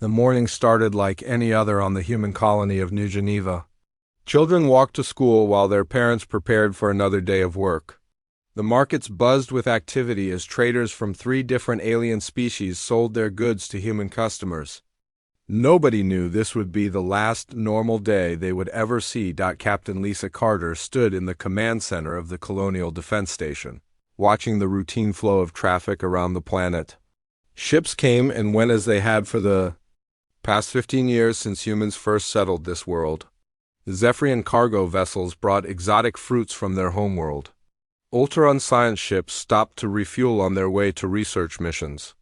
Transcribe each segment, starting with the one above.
The morning started like any other on the human colony of New Geneva. Children walked to school while their parents prepared for another day of work. The markets buzzed with activity as traders from 3 different alien species sold their goods to human customers. Nobody knew this would be the last normal day they would ever see. Captain Lisa Carter stood in the command center of the Colonial Defense Station, watching the routine flow of traffic around the planet. Ships came and went as they had for the past 15 years since humans first settled this world. Zephyrian cargo vessels brought exotic fruits from their homeworld. Ultron science ships stopped to refuel on their way to research missions.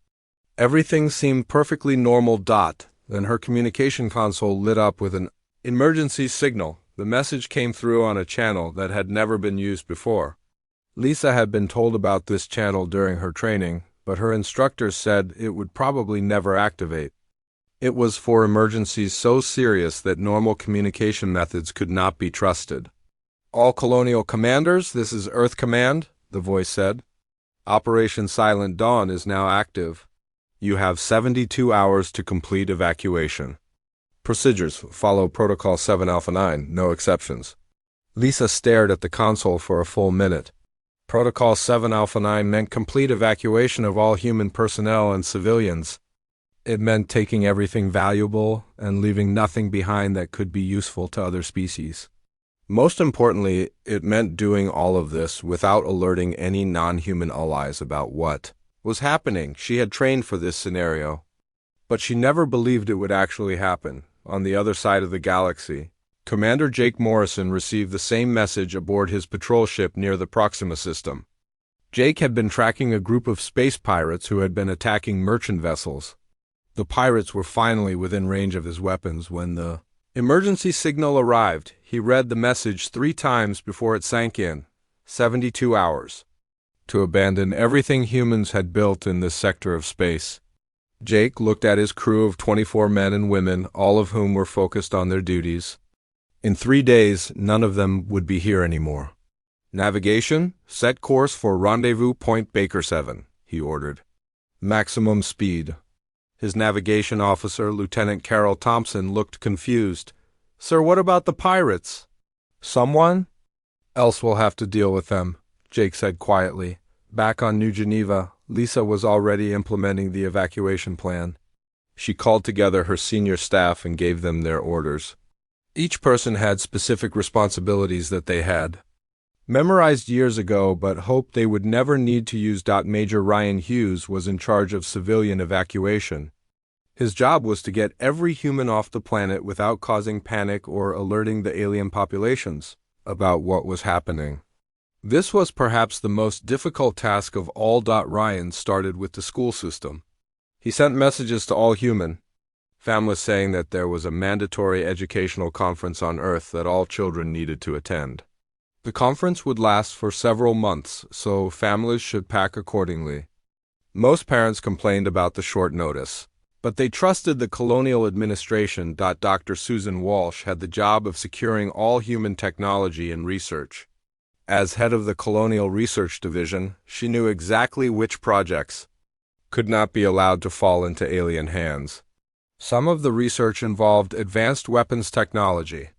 Everything seemed perfectly normal. Then her communication console lit up with an emergency signal. The message came through on a channel that had never been used before. Lisa had been told about this channel during her training, but her instructors said it would probably never activate. It was for emergencies so serious that normal communication methods could not be trusted. "All Colonial Commanders, this is Earth Command," the voice said. "Operation Silent Dawn is now active. You have 72 hours to complete evacuation. Procedures follow Protocol 7 Alpha 9, no exceptions." Lisa stared at the console for a full minute. Protocol 7 Alpha 9 meant complete evacuation of all human personnel and civilians. It meant taking everything valuable and leaving nothing behind that could be useful to other species. Most importantly, it meant doing all of this without alerting any non-human allies about what was happening. She had trained for this scenario, but she never believed it would actually happen. On the other side of the galaxy, Commander Jake Morrison received the same message aboard his patrol ship near the Proxima system. Jake had been tracking a group of space pirates who had been attacking merchant vessels. The pirates were finally within range of his weapons when the emergency signal arrived. He read the message 3 times before it sank in. 72 hours. To abandon everything humans had built in this sector of space. Jake looked at his crew of 24 men and women, all of whom were focused on their duties. In 3 days, none of them would be here anymore. "Navigation, set course for Rendezvous Point Baker 7, he ordered. "Maximum speed." His navigation officer, Lieutenant Carol Thompson, looked confused. "Sir, what about the pirates?" "Someone else will have to deal with them," Jake said quietly. Back on New Geneva, Lisa was already implementing the evacuation plan. She called together her senior staff and gave them their orders. Each person had specific responsibilities that they had memorized years ago, but hoped they would never need to use. Major Ryan Hughes was in charge of civilian evacuation. His job was to get every human off the planet without causing panic or alerting the alien populations about what was happening. This was perhaps the most difficult task of all. Ryan started with the school system. He sent messages to all human families saying that there was a mandatory educational conference on Earth that all children needed to attend. The conference would last for several months, so families should pack accordingly. Most parents complained about the short notice, but they trusted the colonial administration. Dr. Susan Walsh had the job of securing all human technology and research. As head of the Colonial Research Division, she knew exactly which projects could not be allowed to fall into alien hands. Some of the research involved advanced weapons technology.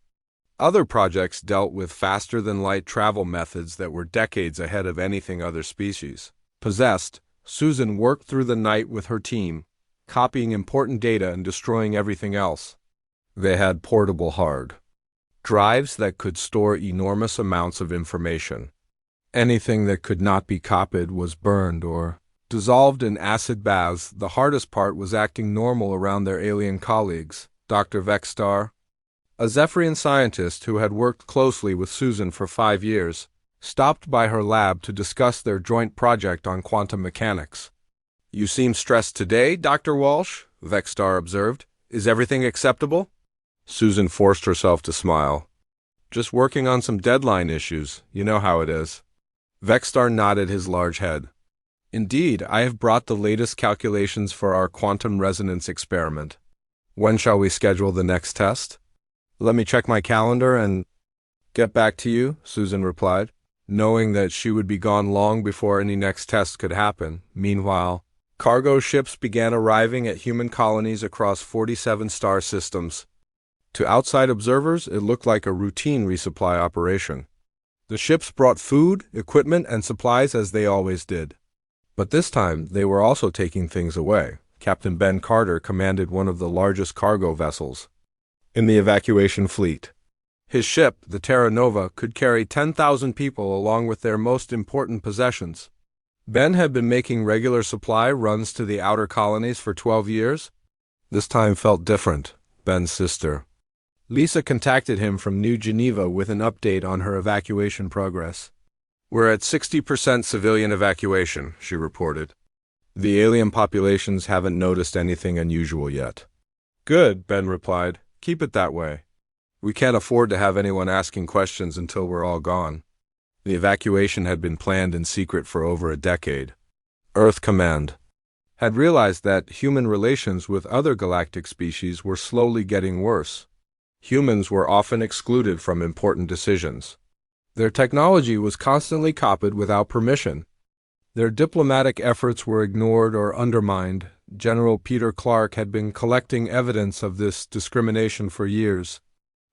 Other projects dealt with faster-than-light travel methods that were decades ahead of anything other species possessed. Susan worked through the night with her team, copying important data and destroying everything else. They had portable hard drives that could store enormous amounts of information. Anything that could not be copied was burned or dissolved in acid baths. The hardest part was acting normal around their alien colleagues. Dr. Vexstar, a Zephyrian scientist who had worked closely with Susan for 5 years, stopped by her lab to discuss their joint project on quantum mechanics. "You seem stressed today, Dr. Walsh," Vexstar observed. "Is everything acceptable?" Susan forced herself to smile. "Just working on some deadline issues. You know how it is." Vexstar nodded his large head. "Indeed, I have brought the latest calculations for our quantum resonance experiment. When shall we schedule the next test?" "Let me check my calendar and get back to you," Susan replied, knowing that she would be gone long before any next test could happen. Meanwhile, Cargo ships began arriving at human colonies across 47 star systems. To outside observers, it looked like a routine resupply operation. The ships brought food, equipment, and supplies as they always did. But this time, they were also taking things away. Captain Ben Carter commanded one of the largest cargo vessels in the evacuation fleet. His ship, the Terra Nova, could carry 10,000 people along with their most important possessions. Ben had been making regular supply runs to the outer colonies for 12 years. This time felt different. Ben's sister, Lisa, contacted him from New Geneva with an update on her evacuation progress. "We're at 60% civilian evacuation," she reported. "The alien populations haven't noticed anything unusual yet." "Good," Ben replied. "Keep it that way. We can't afford to have anyone asking questions until we're all gone." The evacuation had been planned in secret for over a decade. Earth Command had realized that human relations with other galactic species were slowly getting worse. Humans were often excluded from important decisions. Their technology was constantly copied without permission. Their diplomatic efforts were ignored or undermined. General Peter Clark had been collecting evidence of this discrimination for years.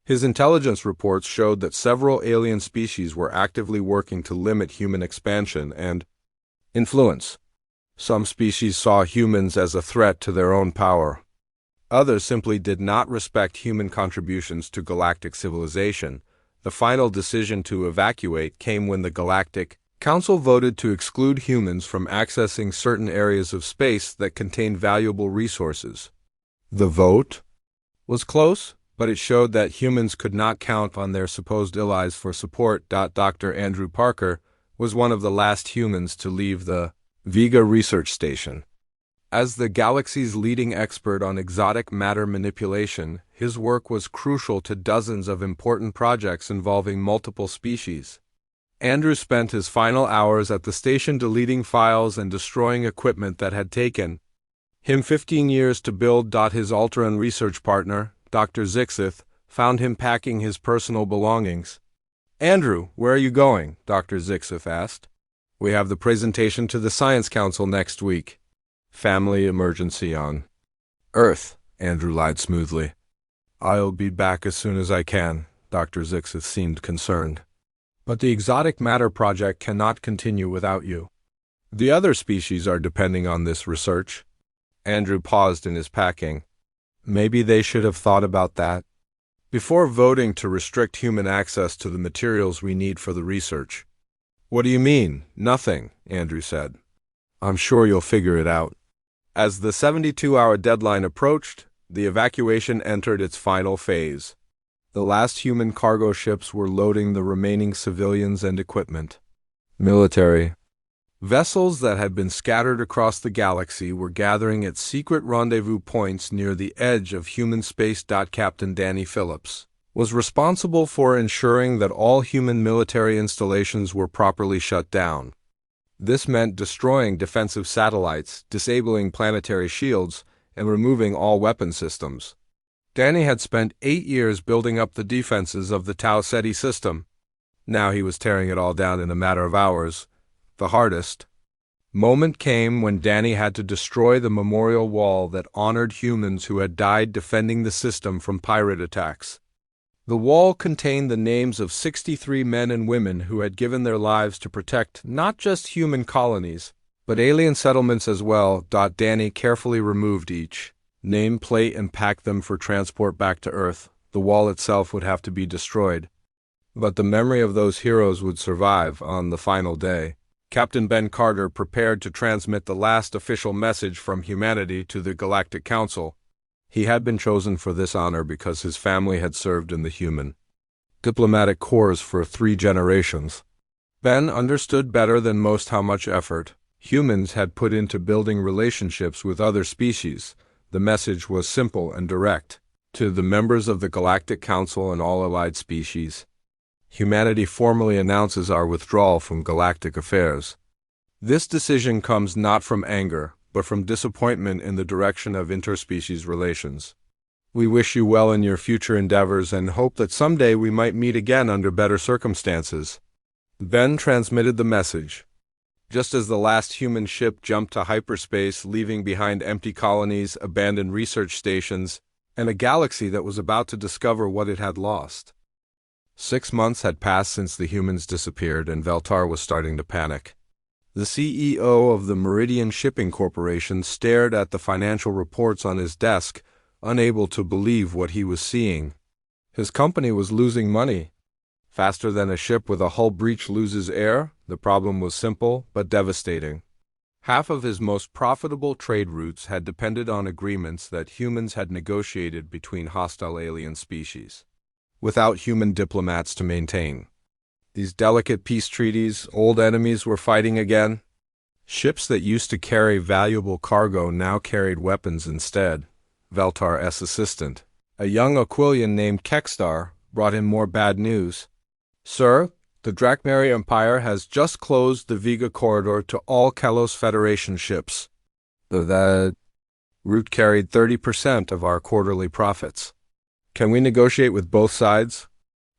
His intelligence reports showed that several alien species were actively working to limit human expansion and influence. Some species saw humans as a threat to their own power. Others simply did not respect human contributions to galactic civilization. The final decision to evacuate came when the Galactic Council voted to exclude humans from accessing certain areas of space that contained valuable resources. The vote was close, but it showed that humans could not count on their supposed allies for support. Dr. Andrew Parker was one of the last humans to leave the Vega research station. As the galaxy's leading expert on exotic matter manipulation, his work was crucial to dozens of important projects involving multiple species. Andrew spent his final hours at the station deleting files and destroying equipment that had taken him 15 years to build. His Alteran research partner, Dr. Zixith, found him packing his personal belongings. "Andrew, where are you going?" Dr. Zixith asked. "We have the presentation to the Science Council next week. Family emergency on Earth," Andrew lied smoothly. "I'll be back as soon as I can." Dr. Zixith seemed concerned. "But the exotic matter project cannot continue without you. The other species are depending on this research." Andrew paused in his packing. Maybe they should have thought about that before voting to restrict human access to the materials we need for the research. "What do you mean? Nothing," Andrew said. "I'm sure you'll figure it out." As the 72-hour deadline approached, the evacuation entered its final phase. The last human cargo ships were loading the remaining civilians and equipment. Military vessels that had been scattered across the galaxy were gathering at secret rendezvous points near the edge of human space. Captain Danny Phillips was responsible for ensuring that all human military installations were properly shut down. This meant destroying defensive satellites, disabling planetary shields, and removing all weapon systems. Danny had spent 8 years building up the defenses of the Tau Ceti system. Now he was tearing it all down in a matter of hours. The hardest moment came when Danny had to destroy the memorial wall that honored humans who had died defending the system from pirate attacks. The wall contained the names of 63 men and women who had given their lives to protect not just human colonies, but alien settlements as well. Danny carefully removed each name plate and packed them for transport back to Earth. The wall itself would have to be destroyed, but the memory of those heroes would survive. On the final day, Captain Ben Carter prepared to transmit the last official message from humanity to the Galactic Council. He had been chosen for this honor because his family had served in the human diplomatic corps for 3 generations. Ben understood better than most how much effort humans had put into building relationships with other species. The message was simple and direct. To the members of the Galactic Council and all allied species, humanity formally announces our withdrawal from galactic affairs. This decision comes not from anger, but from disappointment in the direction of interspecies relations. We wish you well in your future endeavors and hope that someday we might meet again under better circumstances. Ben transmitted the message. Just as the last human ship jumped to hyperspace, leaving behind empty colonies, abandoned research stations, and a galaxy that was about to discover what it had lost. 6 months had passed since the humans disappeared, and Veltar was starting to panic. The CEO of the Meridian Shipping Corporation stared at the financial reports on his desk, unable to believe what he was seeing. His company was losing money. Faster than a ship with a hull breach loses air, the problem was simple but devastating. Half of his most profitable trade routes had depended on agreements that humans had negotiated between hostile alien species, without human diplomats to maintain. These delicate peace treaties, old enemies were fighting again. Ships that used to carry valuable cargo now carried weapons instead. Veltar's assistant, a young Aquilian named Kekstar, brought him more bad news. "Sir, the Drakmari Empire has just closed the Vega corridor to all Kalos Federation ships. That route carried 30% of our quarterly profits. Can we negotiate with both sides?"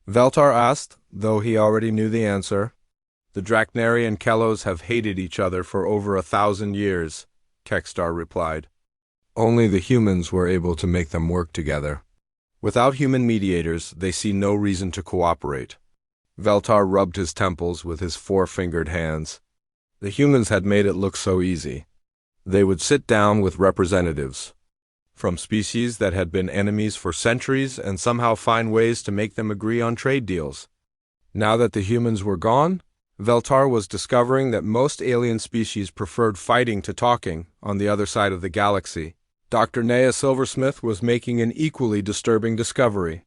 Veltar asked, though he already knew the answer. "The Draknari and Kalos have hated each other for over 1,000 years, Kekstar replied. "Only the humans were able to make them work together. Without human mediators, they see no reason to cooperate." Veltar rubbed his temples with his four-fingered hands. The humans had made it look so easy. They would sit down with representatives from species that had been enemies for centuries and somehow find ways to make them agree on trade deals. Now that the humans were gone, Veltar was discovering that most alien species preferred fighting to talking on the other side of the galaxy. Dr. Nea Silversmith was making an equally disturbing discovery.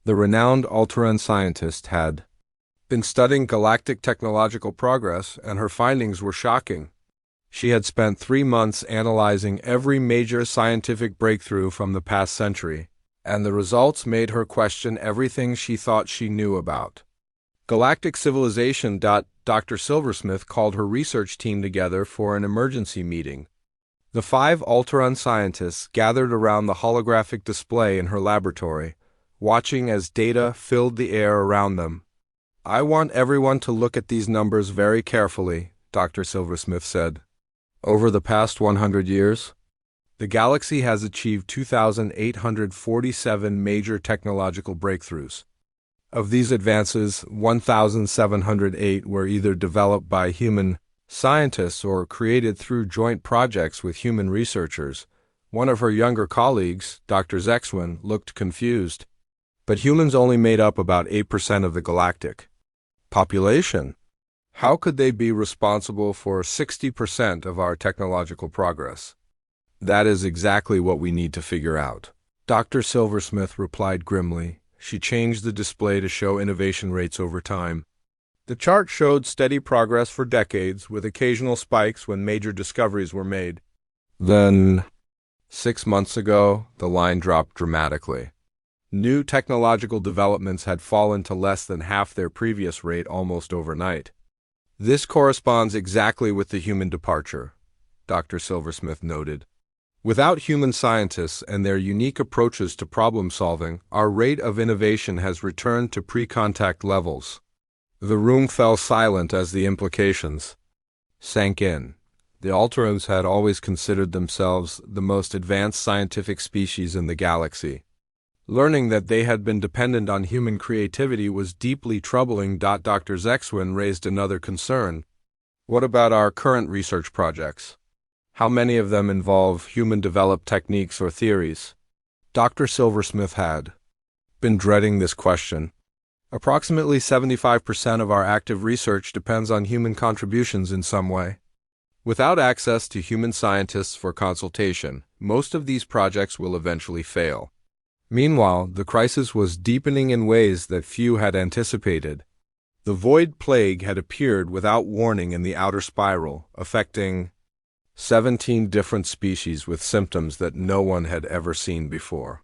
The renowned Alteran scientist had been studying galactic technological progress, and her findings were shocking. She had spent 3 months analyzing every major scientific breakthrough from the past century, and the results made her question everything she thought she knew about galactic civilization. Dr. Silversmith called her research team together for an emergency meeting. The 5 Alteran scientists gathered around the holographic display in her laboratory, watching as data filled the air around them. "I want everyone to look at these numbers very carefully," Dr. Silversmith said. "Over the past 100 years, the galaxy has achieved 2,847 major technological breakthroughs. Of these advances, 1,708 were either developed by human scientists or created through joint projects with human researchers." One of her younger colleagues, Dr. Zexwin, looked confused. "But humans only made up about 8% of the galactic population. How could they be responsible for 60% of our technological progress?" "That is exactly what we need to figure out," Dr. Silversmith replied grimly. She changed the display to show innovation rates over time. The chart showed steady progress for decades, with occasional spikes when major discoveries were made. Then, 6 months ago, the line dropped dramatically. New technological developments had fallen to less than half their previous rate almost overnight. "This corresponds exactly with the human departure," Dr. Silversmith noted. "Without human scientists and their unique approaches to problem solving, our rate of innovation has returned to pre-contact levels." The room fell silent as the implications sank in. The Alterans had always considered themselves the most advanced scientific species in the galaxy. Learning that they had been dependent on human creativity was deeply troubling. Dr. Zexwin raised another concern. "What about our current research projects? How many of them involve human-developed techniques or theories?" Dr. Silversmith had been dreading this question. "Approximately 75% of our active research depends on human contributions in some way. Without access to human scientists for consultation, most of these projects will eventually fail." Meanwhile, the crisis was deepening in ways that few had anticipated. The Void Plague had appeared without warning in the outer spiral, affecting 17 different species with symptoms that no one had ever seen before.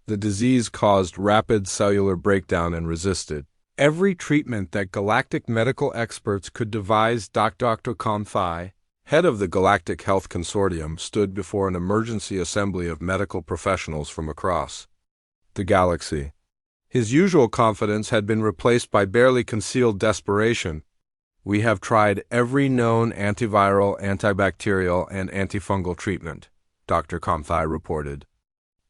The disease caused rapid cellular breakdown and resisted every treatment that galactic medical experts could devise. Dr. Confi, head of the Galactic Health Consortium, stood before an emergency assembly of medical professionals from across the galaxy. His usual confidence had been replaced by barely concealed desperation. We have tried every known antiviral, antibacterial, and antifungal treatment, Dr. Comthai reported.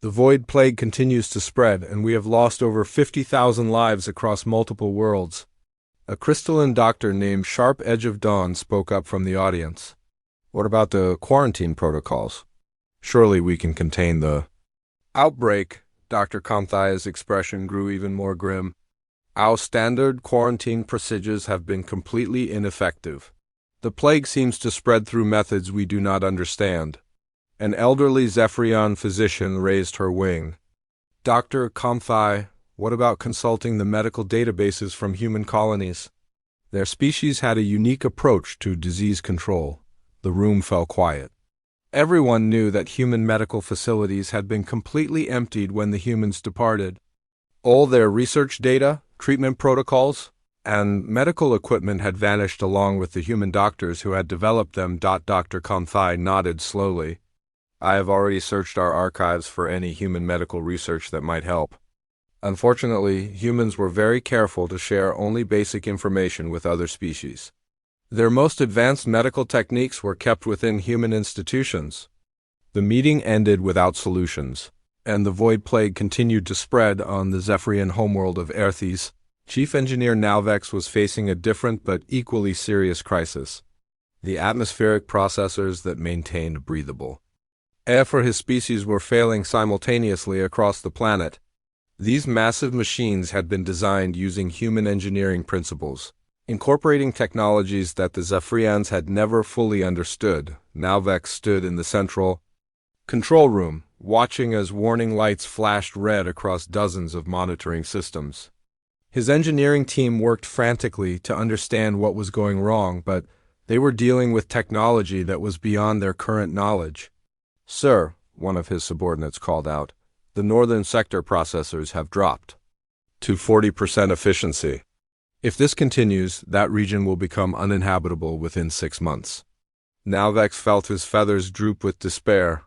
The void plague continues to spread, and we have lost over 50,000 lives across multiple worlds. A crystalline doctor named Sharp Edge of Dawn spoke up from the audience. What about the quarantine protocols? Surely we can contain the outbreak. Dr. Comthai's expression grew even more grim. Our standard quarantine procedures have been completely ineffective. The plague seems to spread through methods we do not understand. An elderly Zephyrian physician raised her wing. Dr. Comthai, what about consulting the medical databases from human colonies? Their species had a unique approach to disease control. The room fell quiet. Everyone knew that human medical facilities had been completely emptied when the humans departed. All their research data, treatment protocols, and medical equipment had vanished along with the human doctors who had developed them. Dr. Comthai nodded slowly. I have already searched our archives for any human medical research that might help. Unfortunately, humans were very careful to share only basic information with other species. Their most advanced medical techniques were kept within human institutions. The meeting ended without solutions, and the void plague continued to spread on the Zephyrian homeworld of Erthes. Chief Engineer Nalvex was facing a different but equally serious crisis. The atmospheric processors that maintained breathable air for his species were failing simultaneously across the planet. These massive machines had been designed using human engineering principles, incorporating technologies that the Zephyrians had never fully understood. Nalvex stood in the central control room, watching as warning lights flashed red across dozens of monitoring systems. His engineering team worked frantically to understand what was going wrong, but they were dealing with technology that was beyond their current knowledge. Sir, one of his subordinates called out, the northern sector processors have dropped to 40% efficiency. If this continues, that region will become uninhabitable within 6 months. Nalvex felt his feathers droop with despair.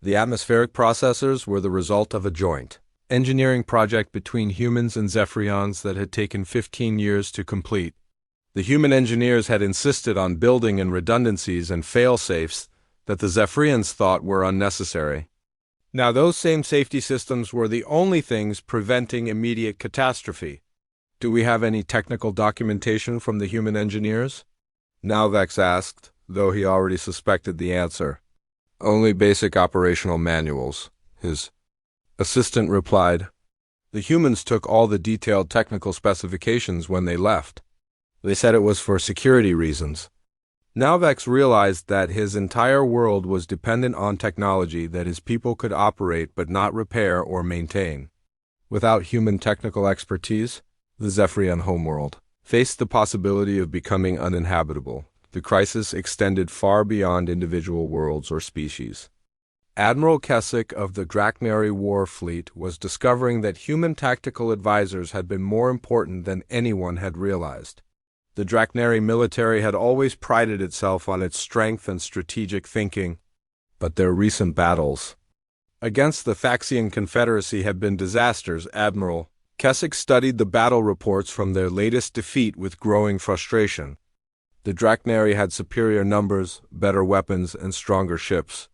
The atmospheric processors were the result of a joint engineering project between humans and Zephyrians that had taken 15 years to complete. The human engineers had insisted on building in redundancies and fail-safes that the Zephyrians thought were unnecessary. Now those same safety systems were the only things preventing immediate catastrophe. Do we have any technical documentation from the human engineers? Nalvex asked, though he already suspected the answer. Only basic operational manuals, his assistant replied. The humans took all the detailed technical specifications when they left. They said it was for security reasons. Nalvex realized that his entire world was dependent on technology that his people could operate but not repair or maintain. Without human technical expertise, the Zephyrian homeworld faced the possibility of becoming uninhabitable. The crisis extended far beyond individual worlds or species. Admiral Kessick of the Drachnary War Fleet was discovering that human tactical advisors had been more important than anyone had realized. The Drachnary military had always prided itself on its strength and strategic thinking, but their recent battles against the Thaxian Confederacy had been disasters. Admiral Kessick studied the battle reports from their latest defeat with growing frustration. The Drachnary had superior numbers, better weapons, and stronger ships.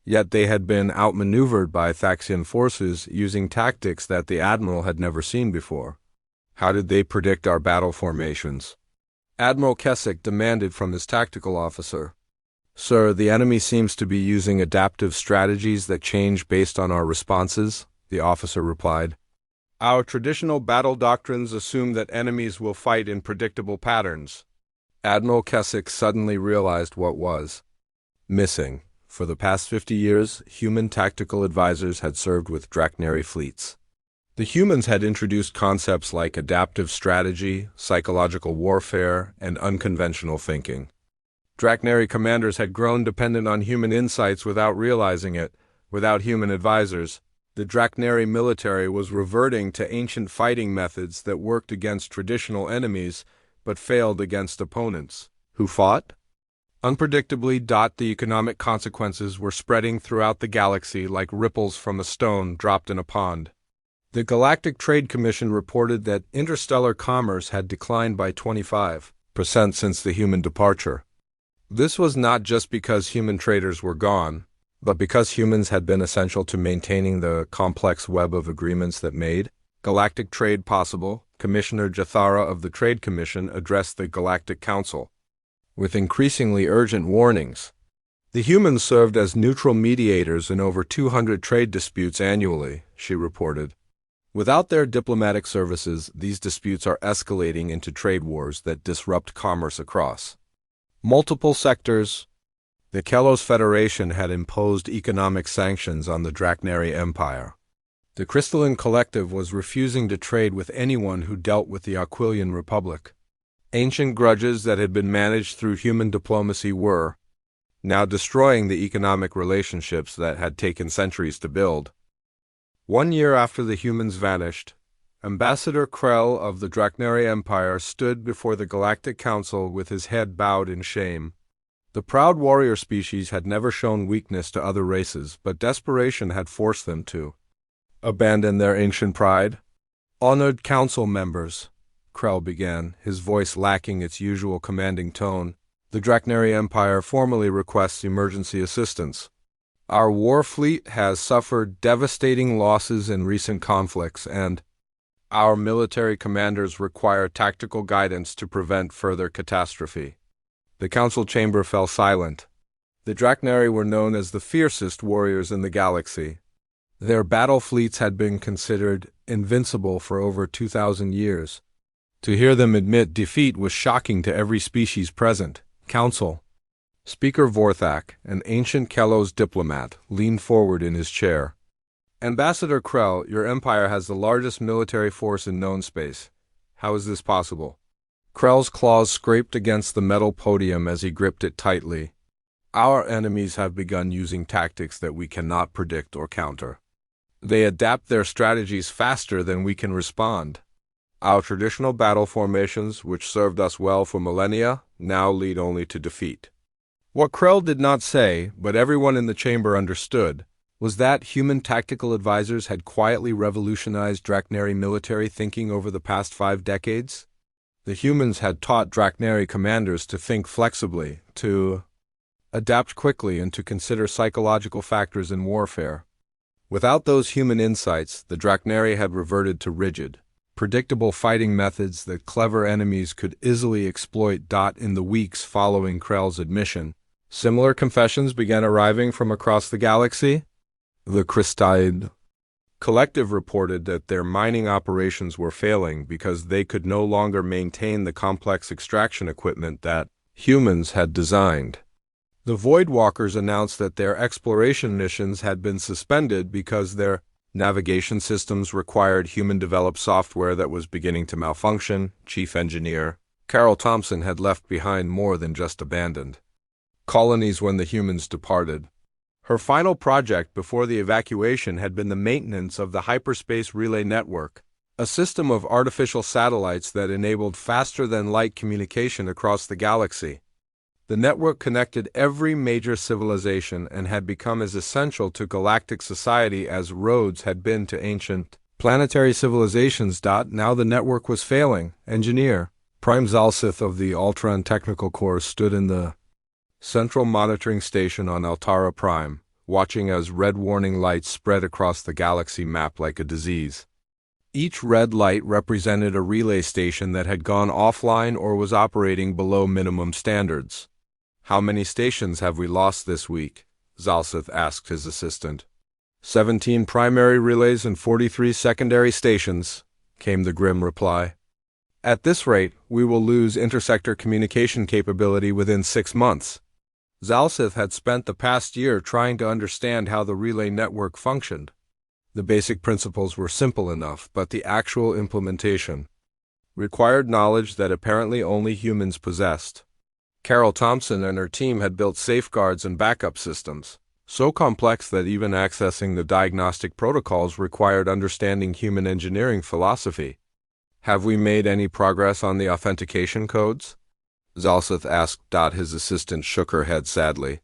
Yet they had been outmaneuvered by Thaxian forces using tactics that the Admiral had never seen before. How did they predict our battle formations? Admiral Kessick demanded from his tactical officer. Sir, the enemy seems to be using adaptive strategies that change based on our responses, the officer replied. Our traditional battle doctrines assume that enemies will fight in predictable patterns. Admiral Kessick suddenly realized what was missing. For the past 50 years, human tactical advisors had served with Drachnary fleets. The humans had introduced concepts like adaptive strategy, psychological warfare, and unconventional thinking. Drachnary commanders had grown dependent on human insights without realizing it. Without human advisors, the Drachnary military was reverting to ancient fighting methods that worked against traditional enemies but failed against opponents. Who fought? Unpredictably, the economic consequences were spreading throughout the galaxy like ripples from a stone dropped in a pond. The Galactic Trade Commission reported that interstellar commerce had declined by 25% since the human departure. This was not just because human traders were gone, but because humans had been essential to maintaining the complex web of agreements that made galactic trade possible. Commissioner Jathara of the Trade Commission addressed the Galactic Council with increasingly urgent warnings. The humans served as neutral mediators in over 200 trade disputes annually, she reported. Without their diplomatic services, these disputes are escalating into trade wars that disrupt commerce across multiple sectors. The Kelos Federation had imposed economic sanctions on the Drachnari Empire. The Crystalline Collective was refusing to trade with anyone who dealt with the Aquilian Republic. Ancient grudges that had been managed through human diplomacy were now destroying the economic relationships that had taken centuries to build. 1 year after the humans vanished, Ambassador Krell of the Drachnari Empire stood before the Galactic Council with his head bowed in shame. The proud warrior species had never shown weakness to other races, but desperation had forced them to abandon their ancient pride. Honored council members, Krell began, his voice lacking its usual commanding tone, the Drachnari Empire formally requests emergency assistance. Our war fleet has suffered devastating losses in recent conflicts, and our military commanders require tactical guidance to prevent further catastrophe. The council chamber fell silent. The Drachnari were known as the fiercest warriors in the galaxy. Their battle fleets had been considered invincible for over 2,000 years. To hear them admit defeat was shocking to every species present. Council. Speaker Vorthak, an ancient Kelos diplomat, leaned forward in his chair. Ambassador Krell, your empire has the largest military force in known space. How is this possible? Krell's claws scraped against the metal podium as he gripped it tightly. Our enemies have begun using tactics that we cannot predict or counter. They adapt their strategies faster than we can respond. Our traditional battle formations, which served us well for millennia, now lead only to defeat. What Krell did not say, but everyone in the chamber understood, was that human tactical advisors had quietly revolutionized Drachnari military thinking over the past 5 decades. The humans had taught Drachnari commanders to think flexibly, to adapt quickly, and to consider psychological factors in warfare. Without those human insights, the Drachnari had reverted to rigid, predictable fighting methods that clever enemies could easily exploit. In the weeks following Krell's admission, similar confessions began arriving from across the galaxy. The Crystallide Collective reported that their mining operations were failing because they could no longer maintain the complex extraction equipment that humans had designed. The Voidwalkers announced that their exploration missions had been suspended because their navigation systems required human-developed software that was beginning to malfunction. Chief Engineer Carol Thompson had left behind more than just abandoned colonies when the humans departed. Her final project before the evacuation had been the maintenance of the Hyperspace Relay Network, a system of artificial satellites that enabled faster-than-light communication across the galaxy. The network connected every major civilization and had become as essential to galactic society as roads had been to ancient planetary civilizations. Now the network was failing. Engineer Prime Zalsith of the Ultron Technical Corps stood in the central monitoring station on Altara Prime, watching as red warning lights spread across the galaxy map like a disease. Each red light represented a relay station that had gone offline or was operating below minimum standards. How many stations have we lost this week? Zalsith asked his assistant. 17 primary relays and 43 secondary stations, came the grim reply. At this rate, we will lose intersector communication capability within 6 months. Zalsith had spent the past year trying to understand how the relay network functioned. The basic principles were simple enough, but the actual implementation required knowledge that apparently only humans possessed. Carol Thompson and her team had built safeguards and backup systems, so complex that even accessing the diagnostic protocols required understanding human engineering philosophy. Have we made any progress on the authentication codes? Zalsith asked. His assistant shook her head sadly.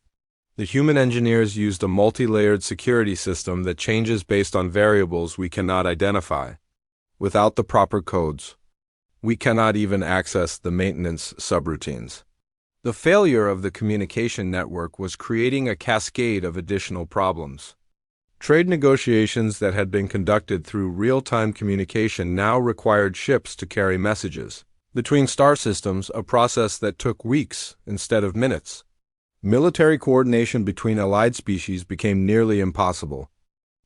The human engineers used a multi-layered security system that changes based on variables we cannot identify. Without the proper codes, We cannot even access the maintenance subroutines. The failure of the communication network was creating a cascade of additional problems. Trade negotiations that had been conducted through real-time communication now required ships to carry messages between star systems, a process that took weeks instead of minutes. Military coordination between allied species became nearly impossible.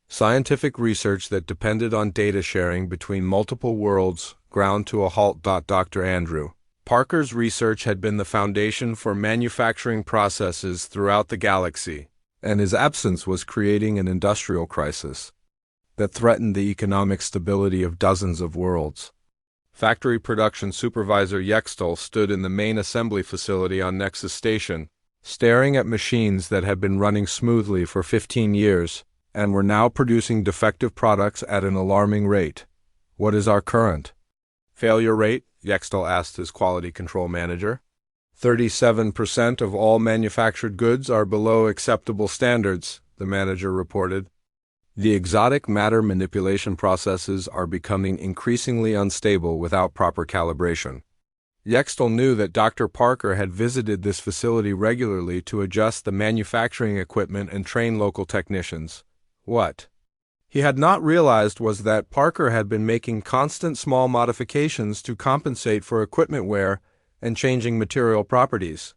Scientific research that depended on data sharing between multiple worlds ground to a halt. Dr. Andrew Parker's research had been the foundation for manufacturing processes throughout the galaxy, and his absence was creating an industrial crisis that threatened the economic stability of dozens of worlds. Factory production supervisor Yextel stood in the main assembly facility on Nexus Station, staring at machines that had been running smoothly for 15 years and were now producing defective products at an alarming rate. "What is our current failure rate?" Yextel asked his quality control manager. 37% of all manufactured goods are below acceptable standards, the manager reported. The exotic matter manipulation processes are becoming increasingly unstable without proper calibration. Yextel knew that Dr. Parker had visited this facility regularly to adjust the manufacturing equipment and train local technicians. What he had not realized was that Parker had been making constant small modifications to compensate for equipment wear and changing material properties.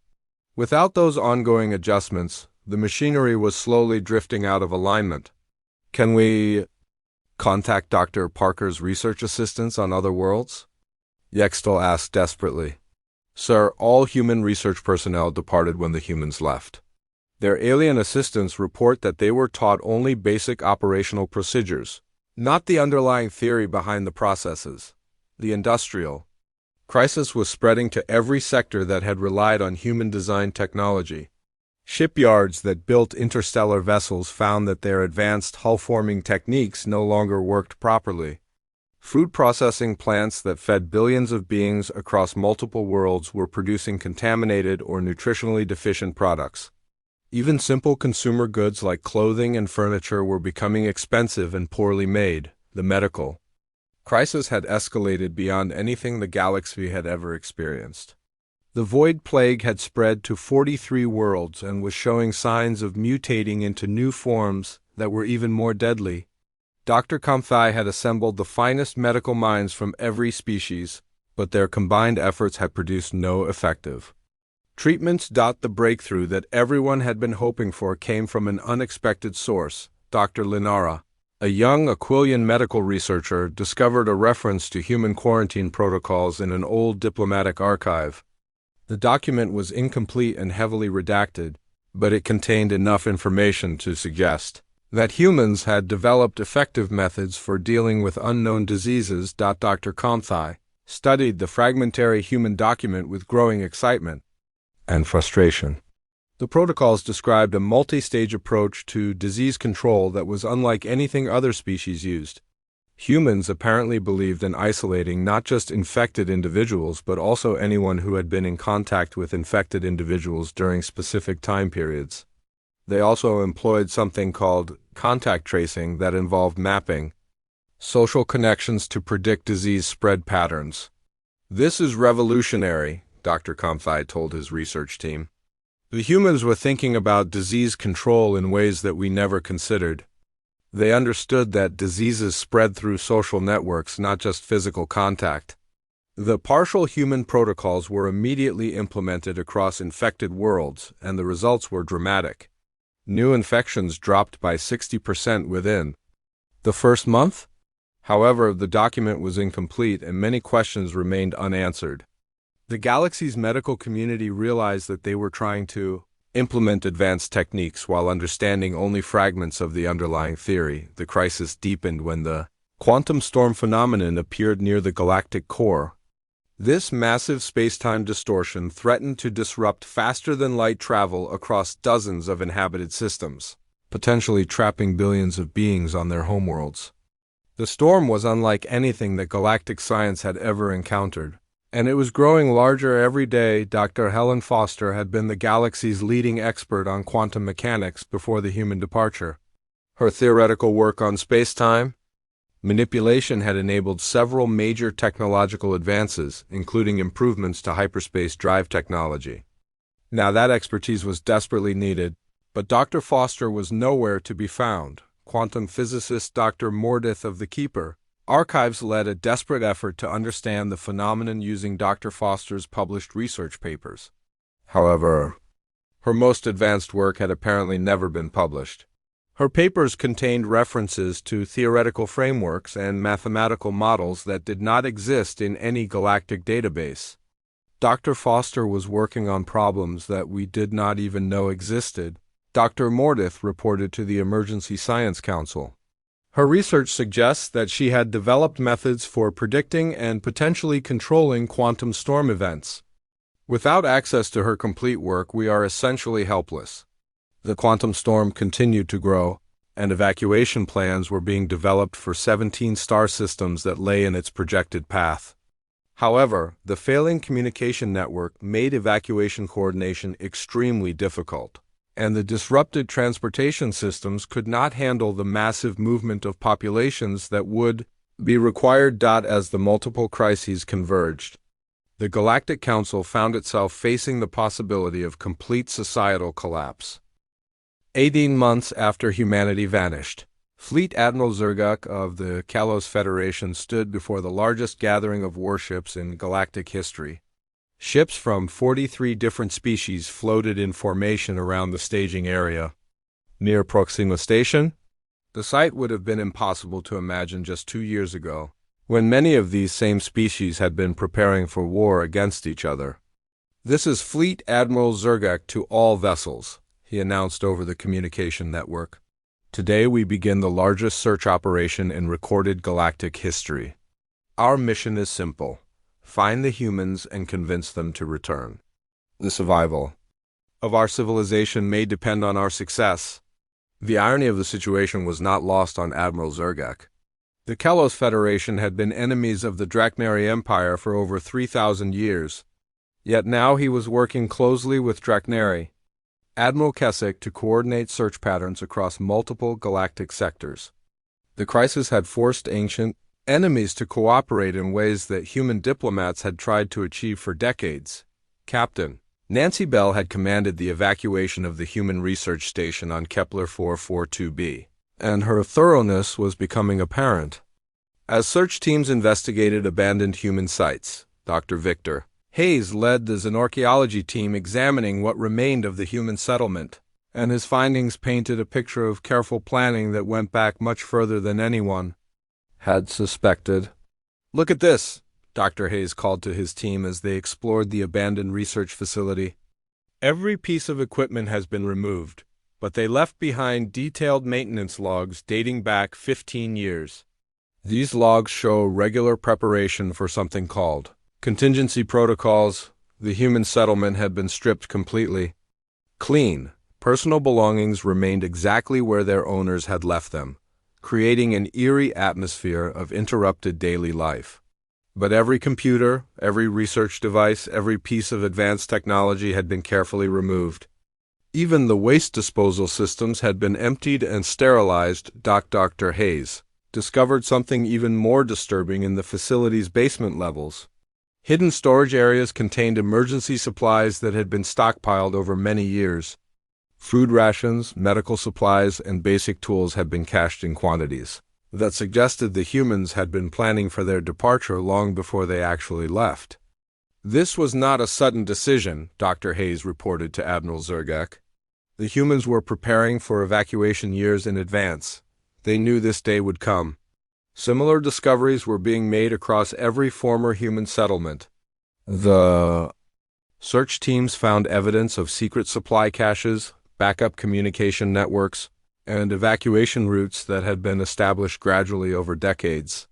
Without those ongoing adjustments, the machinery was slowly drifting out of alignment. "Can we contact Dr. Parker's research assistants on other worlds?" Yextel asked desperately. "Sir, all human research personnel departed when the humans left. Their alien assistants report that they were taught only basic operational procedures, not the underlying theory behind the processes." The industrial crisis was spreading to every sector that had relied on human-designed technology. Shipyards that built interstellar vessels found that their advanced hull-forming techniques no longer worked properly. Food processing plants that fed billions of beings across multiple worlds were producing contaminated or nutritionally deficient products. Even simple consumer goods like clothing and furniture were becoming expensive and poorly made. The medical crisis had escalated beyond anything the galaxy had ever experienced. The Void Plague had spread to 43 worlds and was showing signs of mutating into new forms that were even more deadly. Dr. Comthai had assembled the finest medical minds from every species, but their combined efforts had produced no effective treatments. The breakthrough that everyone had been hoping for came from an unexpected source. Dr. Linara, a young Aquilian medical researcher, discovered a reference to human quarantine protocols in an old diplomatic archive. The document was incomplete and heavily redacted, but it contained enough information to suggest that humans had developed effective methods for dealing with unknown diseases. Dr. Comthai studied the fragmentary human document with growing excitement and frustration. The protocols described a multi-stage approach to disease control that was unlike anything other species used. Humans apparently believed in isolating not just infected individuals but also anyone who had been in contact with infected individuals during specific time periods. They also employed something called contact tracing that involved mapping social connections to predict disease spread patterns. "This is revolutionary," Dr. Comthai told his research team. "The humans were thinking about disease control in ways that we never considered. They understood that diseases spread through social networks, not just physical contact." The partial human protocols were immediately implemented across infected worlds, and the results were dramatic. New infections dropped by 60% within the first month. However, the document was incomplete and many questions remained unanswered. The galaxy's medical community realized that they were trying to implement advanced techniques while understanding only fragments of the underlying theory. The crisis deepened when the quantum storm phenomenon appeared near the galactic core. This massive space-time distortion threatened to disrupt faster-than-light travel across dozens of inhabited systems, potentially trapping billions of beings on their homeworlds. The storm was unlike anything that galactic science had ever encountered, and it was growing larger every day. Dr. Helen Foster had been the galaxy's leading expert on quantum mechanics before the human departure. Her theoretical work on space-time Manipulation had enabled several major technological advances, including improvements to hyperspace drive technology. Now that expertise was desperately needed, but Dr. Foster was nowhere to be found. Quantum physicist Dr. Mordith of the Keeper Archives led a desperate effort to understand the phenomenon using Dr. Foster's published research papers. However, her most advanced work had apparently never been published. Her papers contained references to theoretical frameworks and mathematical models that did not exist in any galactic database. Dr. Foster was working on problems that we did not even know existed, Dr. Mordith reported to the Emergency Science Council. Her research suggests that she had developed methods for predicting and potentially controlling quantum storm events. Without access to her complete work, we are essentially helpless. The quantum storm continued to grow, and evacuation plans were being developed for 17 star systems that lay in its projected path. However, the failing communication network made evacuation coordination extremely difficult, and the disrupted transportation systems could not handle the massive movement of populations that would be required. As the multiple crises converged, the Galactic Council found itself facing the possibility of complete societal collapse. 18 months after humanity vanished, Fleet Admiral Zergak of the Kalos Federation stood before the largest gathering of warships in galactic history. Ships from 43 different species floated in formation around the staging area. Near Proxima Station, the sight would have been impossible to imagine just 2 years ago, when many of these same species had been preparing for war against each other. "This is Fleet Admiral Zergak to all vessels," he announced over the communication network. "Today we begin the largest search operation in recorded galactic history. Our mission is simple: find the humans and convince them to return. The survival of our civilization may depend on our success." The irony of the situation was not lost on Admiral Zergak. The Kalos Federation had been enemies of the Draknari Empire for over 3,000 years. Yet now he was working closely with Draknari, Admiral Keswick, to coordinate search patterns across multiple galactic sectors. The crisis had forced ancient enemies to cooperate in ways that human diplomats had tried to achieve for decades. Captain Nancy Bell had commanded the evacuation of the human research station on Kepler 442b, and her thoroughness was becoming apparent. As search teams investigated abandoned human sites, Dr. Victor Hayes led the xenorchaeology team examining what remained of the human settlement, and his findings painted a picture of careful planning that went back much further than anyone had suspected. "Look at this," Dr. Hayes called to his team as they explored the abandoned research facility. "Every piece of equipment has been removed, but they left behind detailed maintenance logs dating back 15 years. These logs show regular preparation for something called contingency protocols. The human settlement had been stripped completely clean. Personal belongings remained exactly where their owners had left them, creating an eerie atmosphere of interrupted daily life. But every computer, every research device, every piece of advanced technology had been carefully removed. Even the waste disposal systems had been emptied and sterilized." Dr. Hayes discovered something even more disturbing in the facility's basement levels. Hidden storage areas contained emergency supplies that had been stockpiled over many years. Food rations, medical supplies, and basic tools had been cached in quantities that suggested the humans had been planning for their departure long before they actually left. "This was not a sudden decision," Dr. Hayes reported to Admiral Zergak. "The humans were preparing for evacuation years in advance. They knew this day would come." Similar discoveries were being made across every former human settlement. The search teams found evidence of secret supply caches, backup communication networks, and evacuation routes that had been established gradually over decades.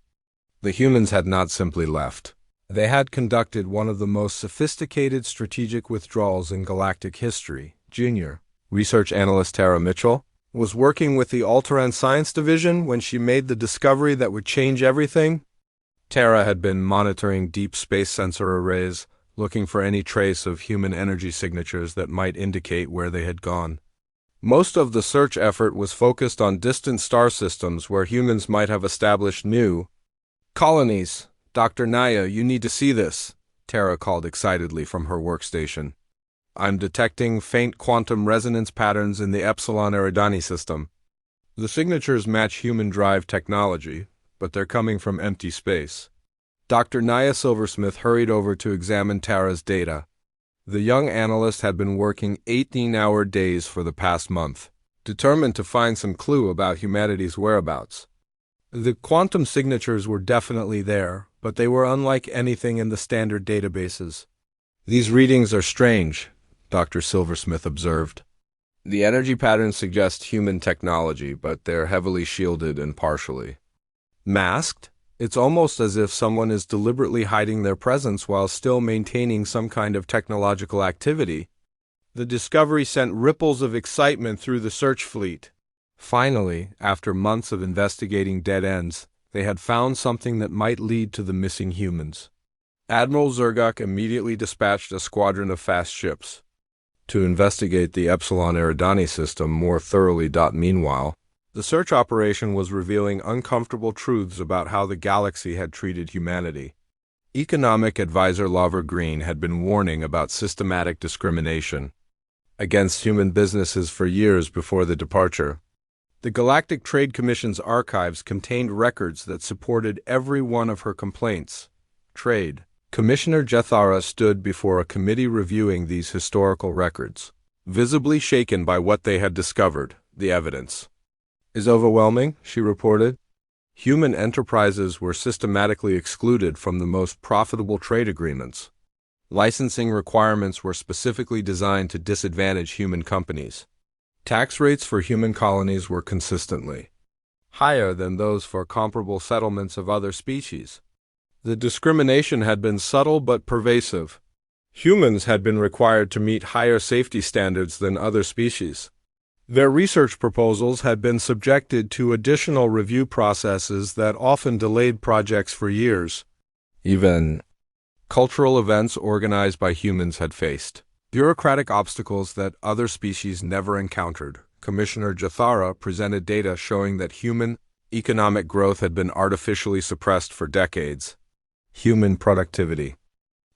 The humans had not simply left. They had conducted one of the most sophisticated strategic withdrawals in galactic history. Junior research analyst Tara Mitchell was working with the Alteran Science Division when she made the discovery that would change everything. Tara had been monitoring deep space sensor arrays, looking for any trace of human energy signatures that might indicate where they had gone. Most of the search effort was focused on distant star systems where humans might have established new colonies. Dr. Naya, you need to see this, Tara called excitedly from her workstation. I'm detecting faint quantum resonance patterns in the Epsilon Eridani system. The signatures match human drive technology, but they're coming from empty space. Dr. Naya Silversmith hurried over to examine Tara's data. The young analyst had been working 18-hour days for the past month, determined to find some clue about humanity's whereabouts. The quantum signatures were definitely there, but they were unlike anything in the standard databases. These readings are strange, Dr. Silversmith observed. The energy patterns suggest human technology, but they're heavily shielded and partially masked. It's almost as if someone is deliberately hiding their presence while still maintaining some kind of technological activity. The discovery sent ripples of excitement through the search fleet. Finally, after months of investigating dead ends, they had found something that might lead to the missing humans. Admiral Zergok immediately dispatched a squadron of fast ships to investigate the Epsilon Eridani system more thoroughly. Meanwhile, the search operation was revealing uncomfortable truths about how the galaxy had treated humanity. Economic advisor Laver Green had been warning about systematic discrimination against human businesses for years before the departure. The Galactic Trade Commission's archives contained records that supported every one of her complaints. Trade. Commissioner Jethara stood before a committee reviewing these historical records, visibly shaken by what they had discovered. The evidence is overwhelming, she reported. Human enterprises were systematically excluded from the most profitable trade agreements. Licensing requirements were specifically designed to disadvantage human companies. Tax rates for human colonies were consistently higher than those for comparable settlements of other species. The discrimination had been subtle but pervasive. Humans had been required to meet higher safety standards than other species. Their research proposals had been subjected to additional review processes that often delayed projects for years. Even cultural events organized by humans had faced bureaucratic obstacles that other species never encountered. Commissioner Jethara presented data showing that human economic growth had been artificially suppressed for decades. Human productivity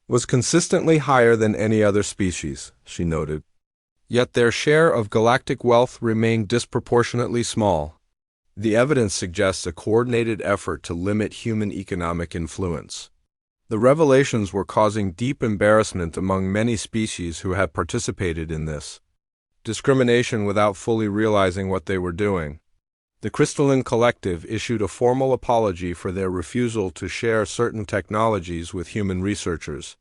was consistently higher than any other species, she noted. Yet their share of galactic wealth remained disproportionately small. The evidence suggests a coordinated effort to limit human economic influence. The revelations were causing deep embarrassment among many species who had participated in this discrimination without fully realizing what they were doing. The Crystalline Collective issued a formal apology for their refusal to share certain technologies with human researchers.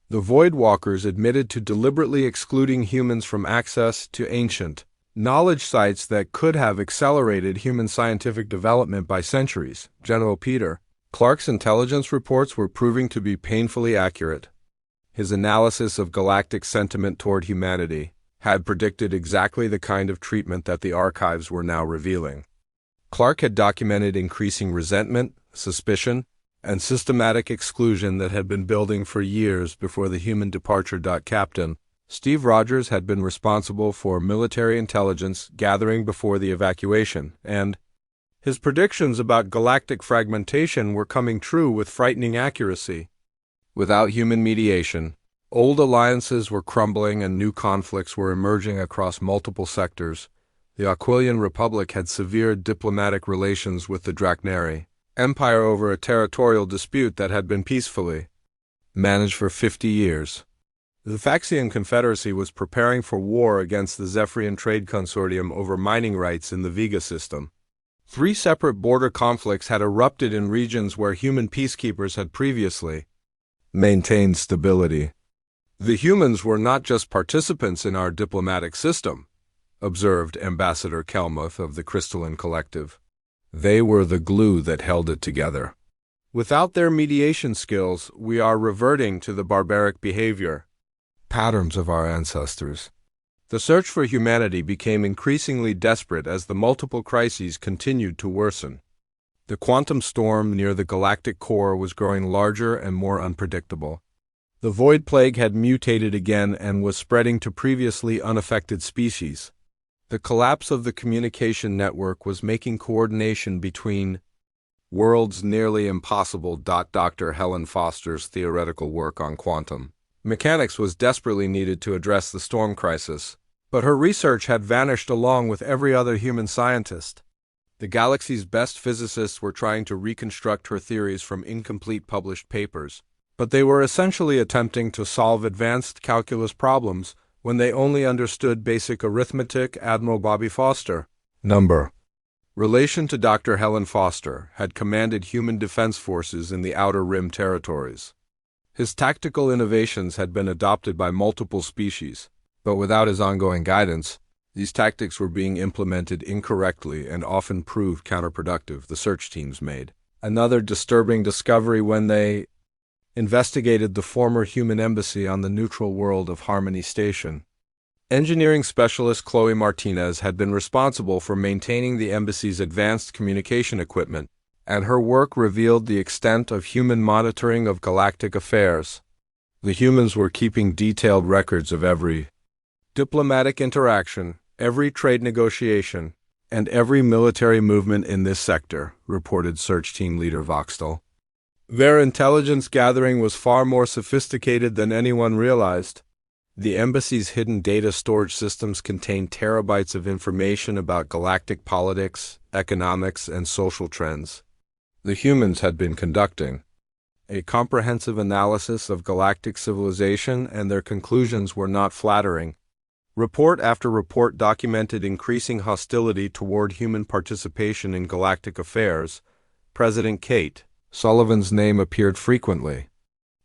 The Voidwalkers admitted to deliberately excluding humans from access to ancient knowledge sites that could have accelerated human scientific development by centuries. General Peter Clark's intelligence reports were proving to be painfully accurate. His analysis of galactic sentiment toward humanity had predicted exactly the kind of treatment that the archives were now revealing. Clark had documented increasing resentment, suspicion, and systematic exclusion that had been building for years before the human departure. Captain Steve Rogers had been responsible for military intelligence gathering before the evacuation, and his predictions about galactic fragmentation were coming true with frightening accuracy. Without human mediation, old alliances were crumbling and new conflicts were emerging across multiple sectors. The Aquilian Republic had severed diplomatic relations with the Draknari Empire over a territorial dispute that had been peacefully managed for 50 years. The Faxian Confederacy was preparing for war against the Zephyrian Trade Consortium over mining rights in the Vega system. 3 separate border conflicts had erupted in regions where human peacekeepers had previously maintained stability. The humans were not just participants in our diplomatic system, observed Ambassador Kelmuth of the Crystalline Collective. They were the glue that held it together. Without their mediation skills, we are reverting to the barbaric behavior patterns of our ancestors. The search for humanity became increasingly desperate as the multiple crises continued to worsen. The quantum storm near the galactic core was growing larger and more unpredictable. The void plague had mutated again and was spreading to previously unaffected species. The collapse of the communication network was making coordination between worlds nearly impossible. Dr. Helen Foster's theoretical work on quantum mechanics was desperately needed to address the storm crisis, but her research had vanished along with every other human scientist. The galaxy's best physicists were trying to reconstruct her theories from incomplete published papers, but they were essentially attempting to solve advanced calculus problems when they only understood basic arithmetic. Admiral Bobby Foster, number relation to Dr. Helen Foster, had commanded human defense forces in the Outer Rim territories. His tactical innovations had been adopted by multiple species, but without his ongoing guidance, these tactics were being implemented incorrectly and often proved counterproductive, the search teams made another disturbing discovery when they investigated the former human embassy on the neutral world of Harmony Station. Engineering specialist Chloe Martinez had been responsible for maintaining the embassy's advanced communication equipment, and her work revealed the extent of human monitoring of galactic affairs. The humans were keeping detailed records of every diplomatic interaction, every trade negotiation, and every military movement in this sector, reported search team leader Voxtel. Their intelligence gathering was far more sophisticated than anyone realized. The embassy's hidden data storage systems contained terabytes of information about galactic politics, economics, and social trends. The humans had been conducting a comprehensive analysis of galactic civilization, and their conclusions were not flattering. Report after report documented increasing hostility toward human participation in galactic affairs. President Kate Sullivan's name appeared frequently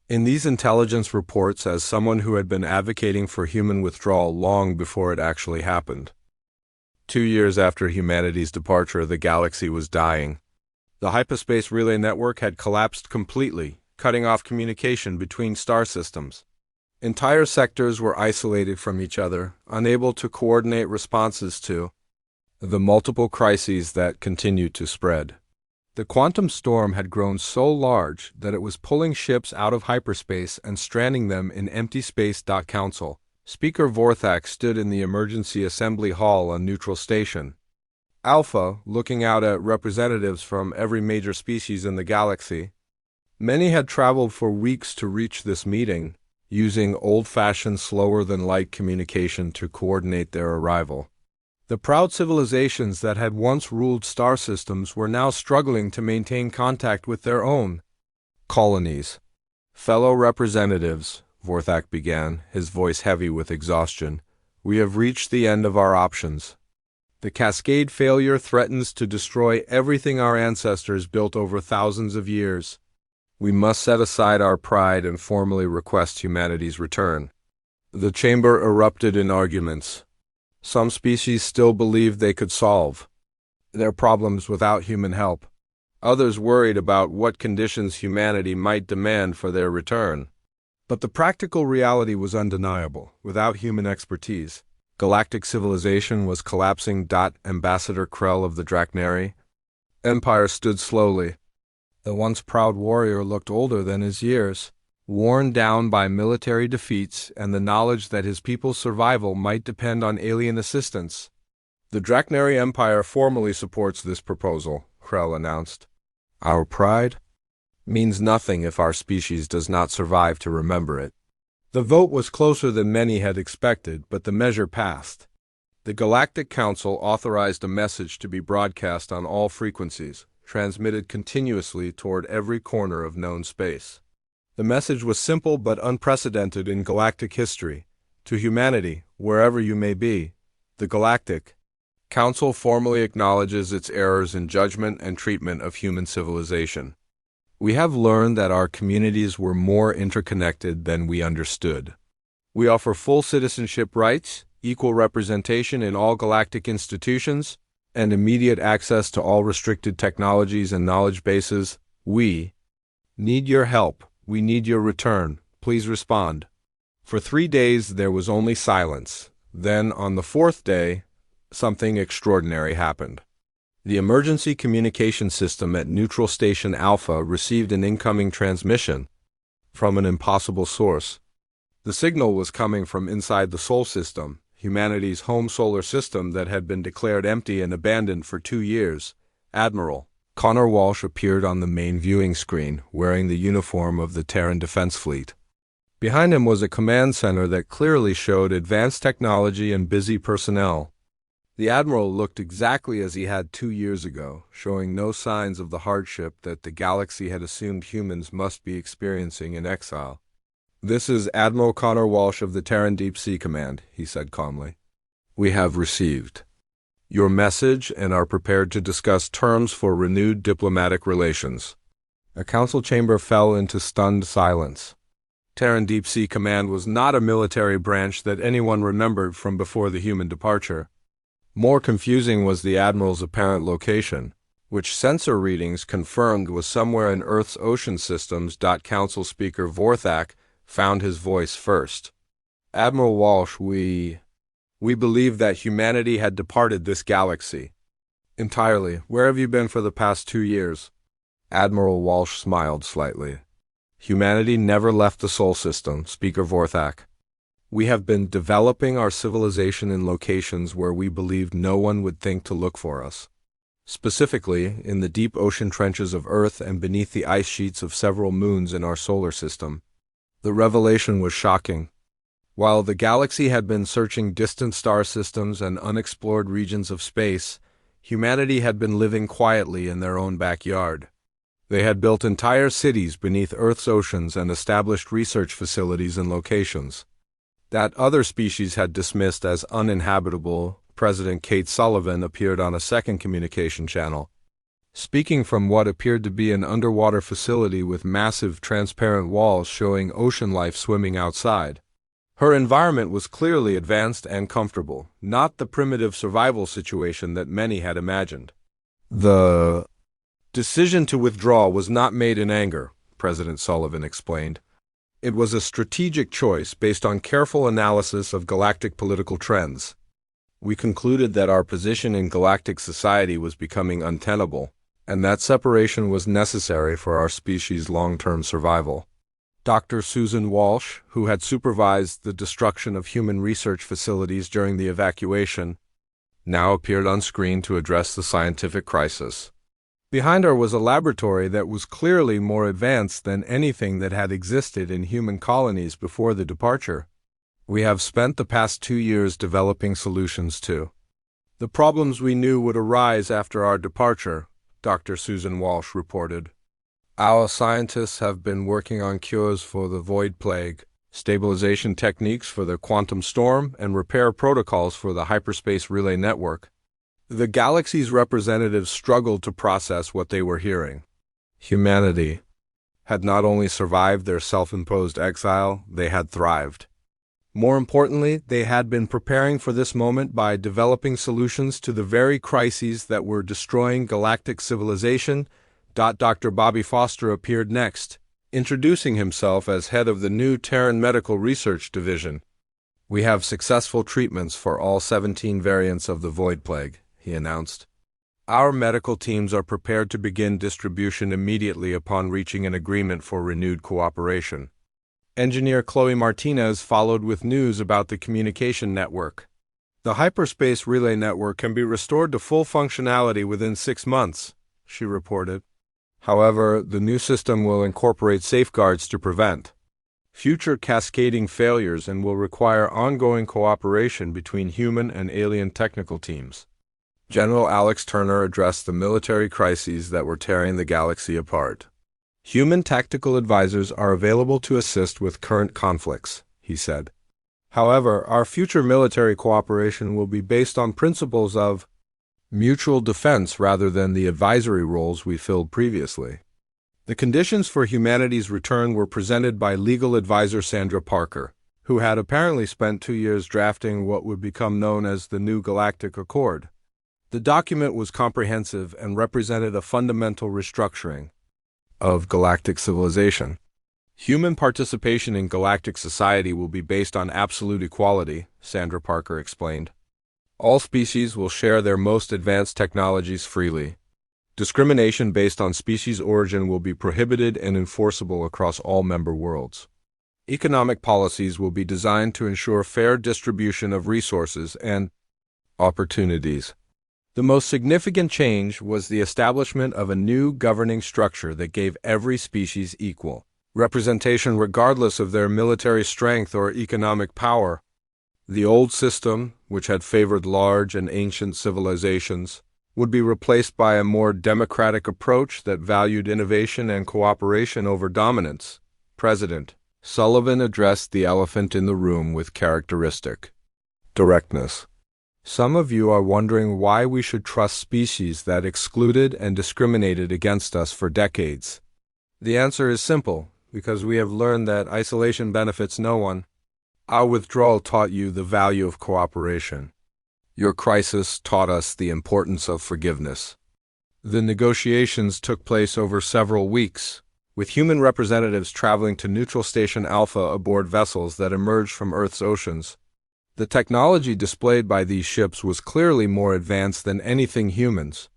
in these intelligence reports as someone who had been advocating for human withdrawal long before it actually happened. 2 years after humanity's departure, the galaxy was dying. The hyperspace relay network had collapsed completely, cutting off communication between star systems. Entire sectors were isolated from each other, unable to coordinate responses to the multiple crises that continued to spread. The quantum storm had grown so large that it was pulling ships out of hyperspace and stranding them in empty space. Council Speaker Vorthak stood in the emergency assembly hall on Neutral Station Alpha, looking out at representatives from every major species in the galaxy. Many had traveled for weeks to reach this meeting, using old-fashioned slower-than-light communication to coordinate their arrival. The proud civilizations that had once ruled star systems were now struggling to maintain contact with their own colonies. Fellow representatives, Vorthak began, his voice heavy with exhaustion, we have reached the end of our options. The Cascade failure threatens to destroy everything our ancestors built over thousands of years. We must set aside our pride and formally request humanity's return. The chamber erupted in arguments. Some species still believed they could solve their problems without human help. Others worried about what conditions humanity might demand for their return. But the practical reality was undeniable. Without human expertise, galactic civilization was collapsing. Ambassador Krell of the Draknari Empire stood slowly. The once proud warrior looked older than his years, worn down by military defeats and the knowledge that his people's survival might depend on alien assistance. The Draknari Empire formally supports this proposal, Krell announced. Our pride means nothing if our species does not survive to remember it. The vote was closer than many had expected, but the measure passed. The Galactic Council authorized a message to be broadcast on all frequencies, transmitted continuously toward every corner of known space. The message was simple but unprecedented in galactic history. To humanity, wherever you may be, the Galactic Council formally acknowledges its errors in judgment and treatment of human civilization. We have learned that our communities were more interconnected than we understood. We offer full citizenship rights, equal representation in all galactic institutions, and immediate access to all restricted technologies and knowledge bases. We need your help. We need your return. Please respond. For 3 days there was only silence. Then, on the 4th day, something extraordinary happened. The emergency communication system at Neutral Station Alpha received an incoming transmission from an impossible source. The signal was coming from inside the Sol system, humanity's home solar system that had been declared empty and abandoned for 2 years, Admiral Connor Walsh appeared on the main viewing screen, wearing the uniform of the Terran Defense Fleet. Behind him was a command center that clearly showed advanced technology and busy personnel. The Admiral looked exactly as he had 2 years ago, showing no signs of the hardship that the galaxy had assumed humans must be experiencing in exile. "This is Admiral Connor Walsh of the Terran Deep Sea Command," he said calmly. "We have received your message and are prepared to discuss terms for renewed diplomatic relations." A council chamber fell into stunned silence. Terran Deep Sea Command was not a military branch that anyone remembered from before the human departure. More confusing was the Admiral's apparent location, which sensor readings confirmed was somewhere in Earth's ocean systems. Council Speaker Vorthak found his voice first. "Admiral Walsh, we believe that humanity had departed this galaxy entirely. Where have you been for the past 2 years?" Admiral Walsh smiled slightly. "Humanity never left the Sol system, Speaker Vorthak. We have been developing our civilization in locations where we believed no one would think to look for us. Specifically, in the deep ocean trenches of Earth and beneath the ice sheets of several moons in our solar system." The revelation was shocking. While the galaxy had been searching distant star systems and unexplored regions of space, humanity had been living quietly in their own backyard. They had built entire cities beneath Earth's oceans and established research facilities and locations that other species had dismissed as uninhabitable. President Kate Sullivan appeared on a second communication channel, speaking from what appeared to be an underwater facility with massive transparent walls showing ocean life swimming outside. Her environment was clearly advanced and comfortable, not the primitive survival situation that many had imagined. "The decision to withdraw was not made in anger," President Sullivan explained. "It was a strategic choice based on careful analysis of galactic political trends. We concluded that our position in galactic society was becoming untenable, and that separation was necessary for our species' long-term survival." Dr. Susan Walsh, who had supervised the destruction of human research facilities during the evacuation, now appeared on screen to address the scientific crisis. Behind her was a laboratory that was clearly more advanced than anything that had existed in human colonies before the departure. "We have spent the past 2 years developing solutions to the problems we knew would arise after our departure," Dr. Susan Walsh reported. "Our scientists have been working on cures for the void plague, stabilization techniques for the quantum storm, and repair protocols for the hyperspace relay network." The galaxy's representatives struggled to process what they were hearing. Humanity had not only survived their self-imposed exile, they had thrived. More importantly, they had been preparing for this moment by developing solutions to the very crises that were destroying galactic civilization. Dr. Bobby Foster appeared next, introducing himself as head of the new Terran Medical Research Division. "We have successful treatments for all 17 variants of the Void Plague," he announced. "Our medical teams are prepared to begin distribution immediately upon reaching an agreement for renewed cooperation." Engineer Chloe Martinez followed with news about the communication network. "The hyperspace relay network can be restored to full functionality within 6 months," she reported. "However, the new system will incorporate safeguards to prevent future cascading failures and will require ongoing cooperation between human and alien technical teams." General Alex Turner addressed the military crises that were tearing the galaxy apart. "Human tactical advisors are available to assist with current conflicts," he said. "However, our future military cooperation will be based on principles of mutual defense rather than the advisory roles we filled previously." The conditions for humanity's return were presented by legal advisor Sandra Parker, who had apparently spent 2 years drafting what would become known as the New Galactic Accord. The document was comprehensive and represented a fundamental restructuring of galactic civilization. "Human participation in galactic society will be based on absolute equality," Sandra Parker explained. "All species will share their most advanced technologies freely. Discrimination based on species origin will be prohibited and enforceable across all member worlds." Economic policies will be designed to ensure fair distribution of resources and opportunities. The most significant change was the establishment of a new governing structure that gave every species equal representation regardless of their military strength or economic power. The old system, which had favored large and ancient civilizations, would be replaced by a more democratic approach that valued innovation and cooperation over dominance. President Sullivan addressed the elephant in the room with characteristic directness. Some of you are wondering why we should trust species that excluded and discriminated against us for decades. The answer is simple, because we have learned that isolation benefits no one. Our withdrawal taught you the value of cooperation. Your crisis taught us the importance of forgiveness. The negotiations took place over several weeks, with human representatives traveling to Neutral Station Alpha aboard vessels that emerged from Earth's oceans. The technology displayed by these ships was clearly more advanced than anything humans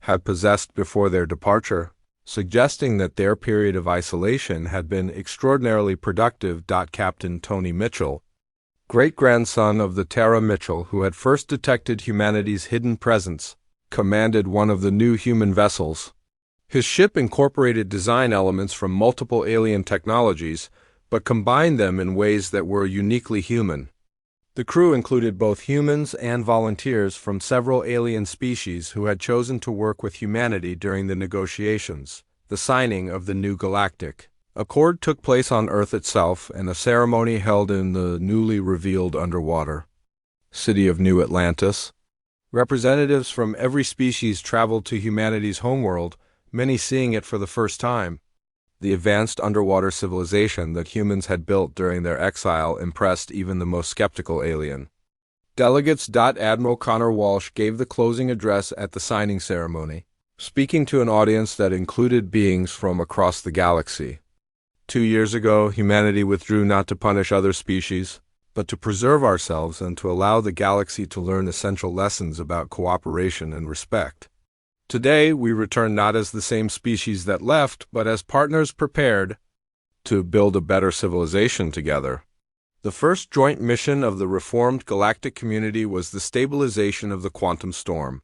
had possessed before their departure, suggesting that their period of isolation had been extraordinarily productive. Captain Tony Mitchell, great-grandson of the Tara Mitchell who had first detected humanity's hidden presence, commanded one of the new human vessels. His ship incorporated design elements from multiple alien technologies, but combined them in ways that were uniquely human. The crew included both humans and volunteers from several alien species who had chosen to work with humanity during the negotiations. The signing of the new Galactic Accord took place on Earth itself, and a ceremony held in the newly revealed underwater city of New Atlantis. Representatives from every species traveled to humanity's homeworld, many seeing it for the first time. The advanced underwater civilization that humans had built during their exile impressed even the most skeptical alien. Delegates. Admiral Connor Walsh gave the closing address at the signing ceremony, speaking to an audience that included beings from across the galaxy. 2 years ago, humanity withdrew not to punish other species, but to preserve ourselves and to allow the galaxy to learn essential lessons about cooperation and respect. Today, we return not as the same species that left, but as partners prepared to build a better civilization together. The first joint mission of the reformed galactic community was the stabilization of the quantum storm.